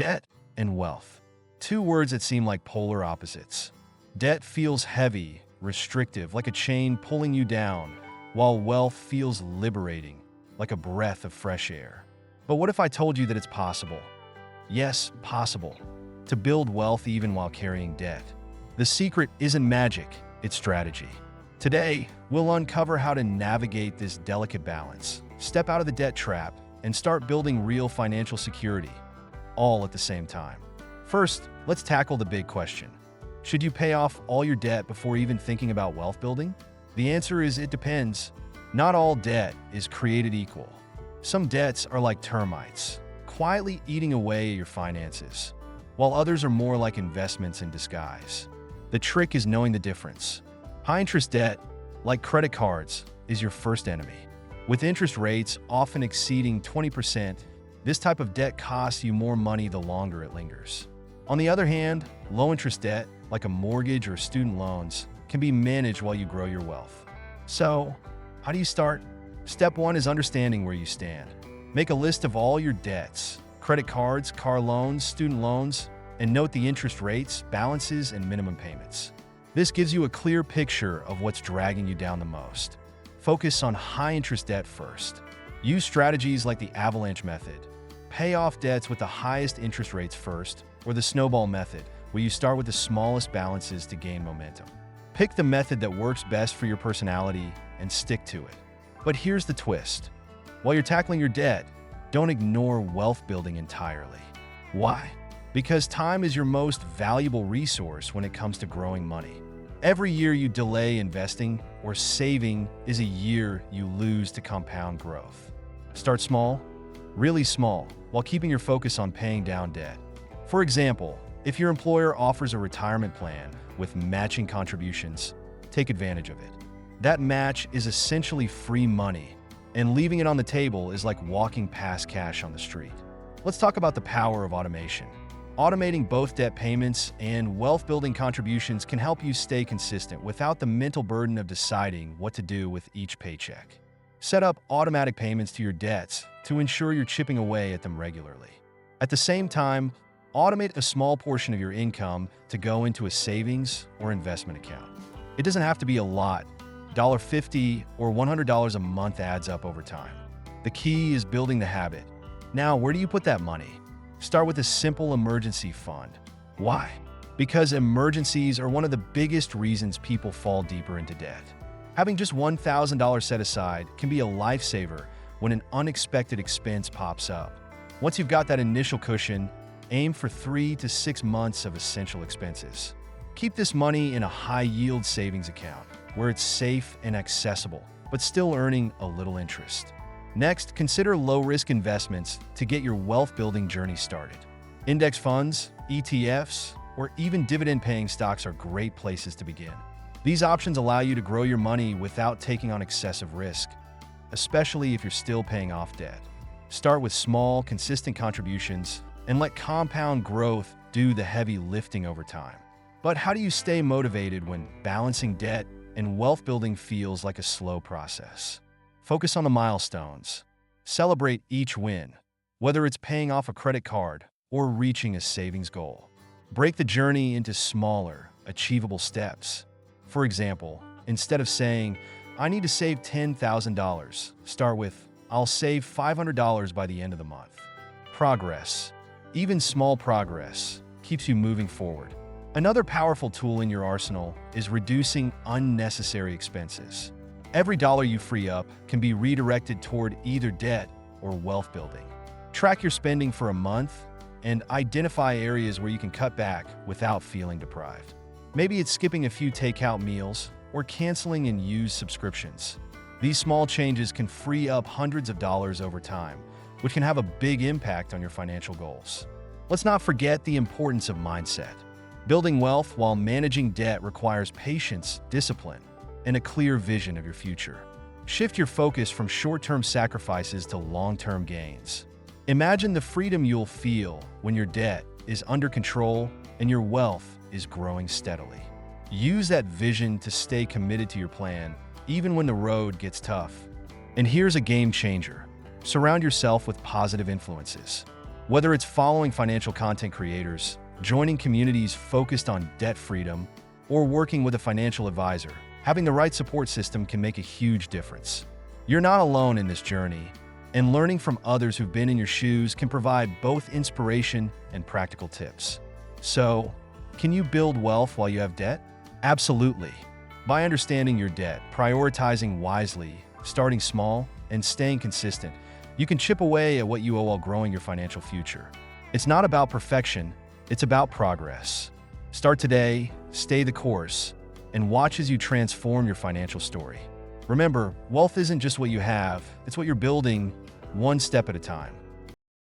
Debt and wealth. Two words that seem like polar opposites. Debt feels heavy, restrictive, like a chain pulling you down, while wealth feels liberating, like a breath of fresh air. But what if I told you that it's possible? Yes, possible. To build wealth even while carrying debt. The secret isn't magic, it's strategy. Today, we'll uncover how to navigate this delicate balance, step out of the debt trap, and start building real financial security, all at the same time. First, let's tackle the big question. Should you pay off all your debt before even thinking about wealth building? The answer is it depends. Not all debt is created equal. Some debts are like termites, quietly eating away at your finances, while others are more like investments in disguise. The trick is knowing the difference. High-interest debt, like credit cards, is your first enemy. With interest rates often exceeding 20%, this type of debt costs you more money the longer it lingers. On the other hand, low-interest debt, like a mortgage or student loans, can be managed while you grow your wealth. So, how do you start? Step one is understanding where you stand. Make a list of all your debts, credit cards, car loans, student loans, and note the interest rates, balances, and minimum payments. This gives you a clear picture of what's dragging you down the most. Focus on high-interest debt first. Use strategies like the avalanche method. Pay off debts with the highest interest rates first, or the snowball method, where you start with the smallest balances to gain momentum. Pick the method that works best for your personality and stick to it. But here's the twist. While you're tackling your debt, don't ignore wealth building entirely. Why? Because time is your most valuable resource when it comes to growing money. Every year you delay investing or saving is a year you lose to compound growth. Start small, really small, while keeping your focus on paying down debt. For example, if your employer offers a retirement plan with matching contributions, take advantage of it. That match is essentially free money, and leaving it on the table is like walking past cash on the street. Let's talk about the power of automation. Automating both debt payments and wealth-building contributions can help you stay consistent without the mental burden of deciding what to do with each paycheck. Set up automatic payments to your debts to ensure you're chipping away at them regularly. At the same time, automate a small portion of your income to go into a savings or investment account. It doesn't have to be a lot. $50 or $100 a month adds up over time. The key is building the habit. Now, where do you put that money? Start with a simple emergency fund. Why? Because emergencies are one of the biggest reasons people fall deeper into debt. Having just $1,000 set aside can be a lifesaver when an unexpected expense pops up. Once you've got that initial cushion, aim for 3 to 6 months of essential expenses. Keep this money in a high-yield savings account where it's safe and accessible, but still earning a little interest. Next, consider low-risk investments to get your wealth-building journey started. Index funds, ETFs, or even dividend-paying stocks are great places to begin. These options allow you to grow your money without taking on excessive risk, especially if you're still paying off debt. Start with small, consistent contributions and let compound growth do the heavy lifting over time. But how do you stay motivated when balancing debt and wealth building feels like a slow process? Focus on the milestones. Celebrate each win, whether it's paying off a credit card or reaching a savings goal. Break the journey into smaller, achievable steps. For example, instead of saying, "I need to save $10,000," start with, "I'll save $500 by the end of the month." Progress, even small progress, keeps you moving forward. Another powerful tool in your arsenal is reducing unnecessary expenses. Every dollar you free up can be redirected toward either debt or wealth building. Track your spending for a month and identify areas where you can cut back without feeling deprived. Maybe it's skipping a few takeout meals or canceling unused subscriptions. These small changes can free up hundreds of dollars over time, which can have a big impact on your financial goals. Let's not forget the importance of mindset. Building wealth while managing debt requires patience, discipline, and a clear vision of your future. Shift your focus from short-term sacrifices to long-term gains. Imagine the freedom you'll feel when your debt is under control and your wealth is growing steadily. Use that vision to stay committed to your plan, even when the road gets tough. And here's a game changer. Surround yourself with positive influences. Whether it's following financial content creators, joining communities focused on debt freedom, or working with a financial advisor, having the right support system can make a huge difference. You're not alone in this journey, and learning from others who've been in your shoes can provide both inspiration and practical tips. So, can you build wealth while you have debt? Absolutely. By understanding your debt, prioritizing wisely, starting small, and staying consistent, you can chip away at what you owe while growing your financial future. It's not about perfection, it's about progress. Start today, stay the course, and watch as you transform your financial story. Remember, wealth isn't just what you have, it's what you're building one step at a time.